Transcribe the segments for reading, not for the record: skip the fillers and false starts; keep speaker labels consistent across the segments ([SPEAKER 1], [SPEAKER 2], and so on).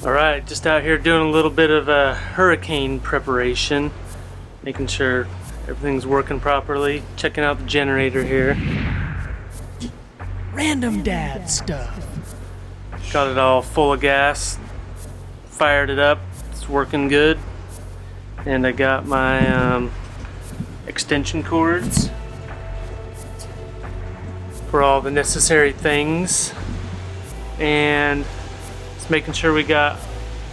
[SPEAKER 1] Alright, just out here doing a little bit of a hurricane preparation, making sure everything's working properly, checking out the generator here.
[SPEAKER 2] Random dad stuff.
[SPEAKER 1] Got it all full of gas, fired it up, it's working good. And I got my extension cords for all the necessary things. And just making sure we got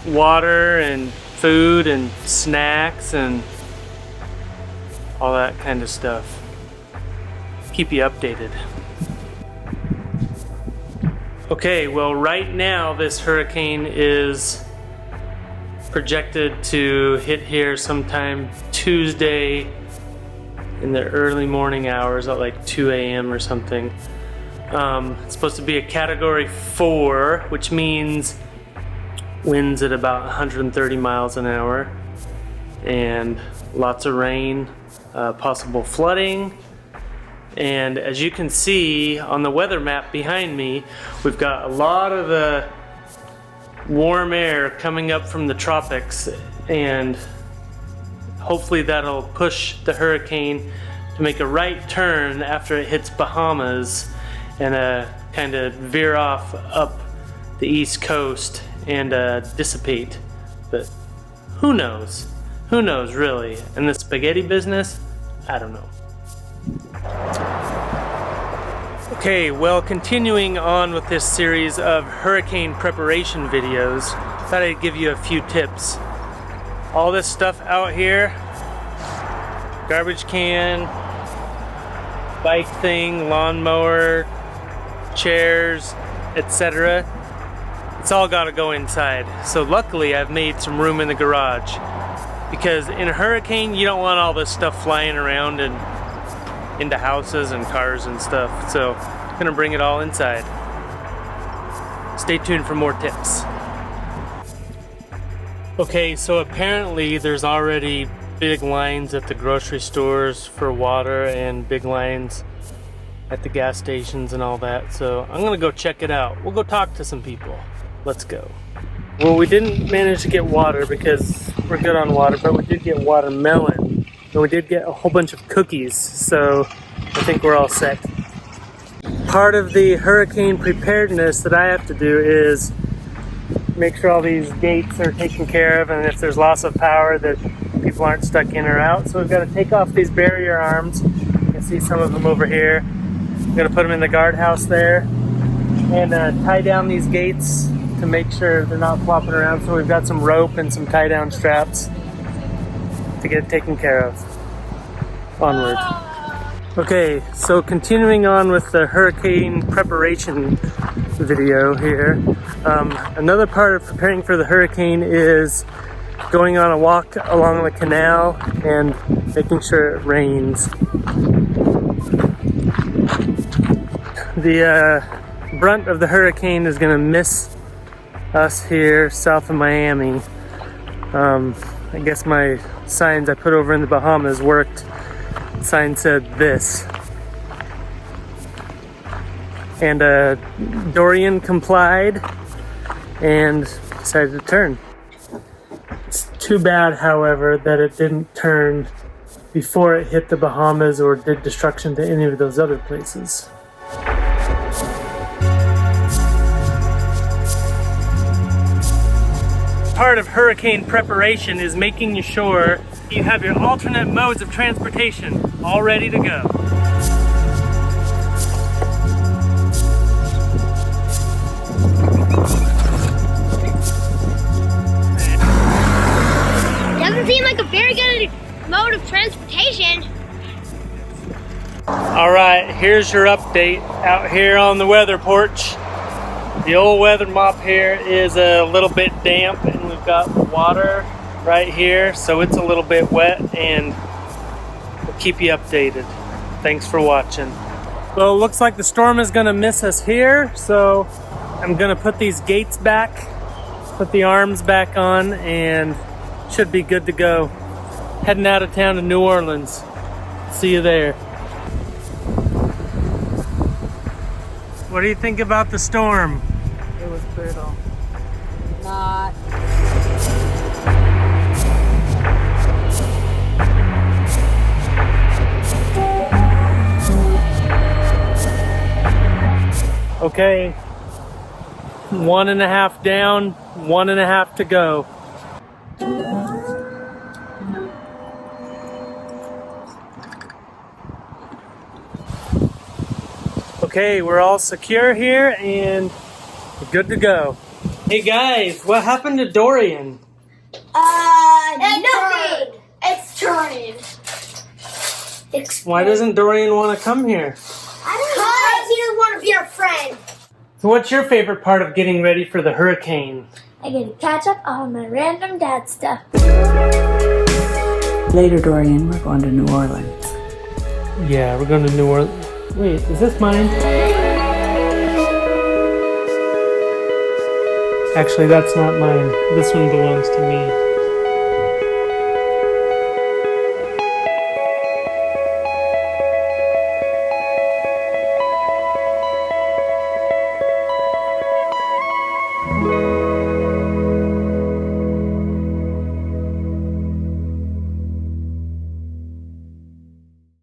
[SPEAKER 1] water and food and snacks and all that kind of stuff. Keep you updated. Okay, well right now this hurricane is projected to hit here sometime Tuesday in the early morning hours at like 2 a.m. or something. It's supposed to be a Category 4, which means winds at about 130 miles an hour and lots of rain, possible flooding. And as you can see on the weather map behind me, we've got a lot of the warm air coming up from the tropics, and hopefully that'll push the hurricane to make a right turn after it hits Bahamas and kind of veer off up the east coast and dissipate. But who knows? Who knows really? In the spaghetti business, I don't know. Okay, well, continuing on with this series of hurricane preparation videos, thought I'd give you a few tips. All this stuff out here, garbage can, bike thing, lawnmower, chairs, etc. It's all got to go inside. So luckily I've made some room in the garage, because in a hurricane you don't want all this stuff flying around and into houses and cars and stuff. So I'm gonna bring it all inside. Stay tuned for more tips. Okay, so apparently there's already big lines at the grocery stores for water and big lines at the gas stations and all that. So I'm gonna go check it out. We'll go talk to some people. Let's go. Well, we didn't manage to get water because we're good on water, but we did get watermelon. And we did get a whole bunch of cookies, so I think we're all set. Part of the hurricane preparedness that I have to do is make sure all these gates are taken care of, and if there's loss of power that people aren't stuck in or out. So we've got to take off these barrier arms. You can see some of them over here. I'm going to put them in the guardhouse there and tie down these gates to make sure they're not flopping around. So we've got some rope and some tie down straps to get it taken care of. Onward. Okay, so continuing on with the hurricane preparation video here. Another part of preparing for the hurricane is going on a walk along the canal and making sure it rains. The brunt of the hurricane is going to miss us here south of Miami. I guess my signs I put over in the Bahamas worked. The sign said this. And Dorian complied and decided to turn. It's too bad, however, that it didn't turn before it hit the Bahamas or did destruction to any of those other places. Part of hurricane preparation is making sure you have your alternate modes of transportation all ready to go.
[SPEAKER 3] Doesn't seem like a very good mode of transportation.
[SPEAKER 1] All right, here's your update out here on the weather porch. The old weather mop here is a little bit damp, and we've got water right here, so it's a little bit wet, and we'll keep you updated. Thanks for watching. Well, it looks like the storm is gonna miss us here, so I'm gonna put these gates back, put the arms back on, and should be good to go. Heading out of town to New Orleans. See you there. What do you think about the storm?
[SPEAKER 2] It was brutal. Not
[SPEAKER 1] Okay. 1.5 down, 1.5 to go. Okay, we're all secure here and we're good to go. Hey guys, what happened to Dorian?
[SPEAKER 3] Nothing. It's turning.
[SPEAKER 1] Why doesn't Dorian want to come here?
[SPEAKER 3] Because he doesn't want to be our friend.
[SPEAKER 1] So what's your favorite part of getting ready for the hurricane?
[SPEAKER 3] I get to catch up on my random dad stuff.
[SPEAKER 2] Later, Dorian, we're going to New Orleans.
[SPEAKER 1] Yeah, we're going to New Orleans. Wait, is this mine? Actually, that's not mine. This one belongs to me.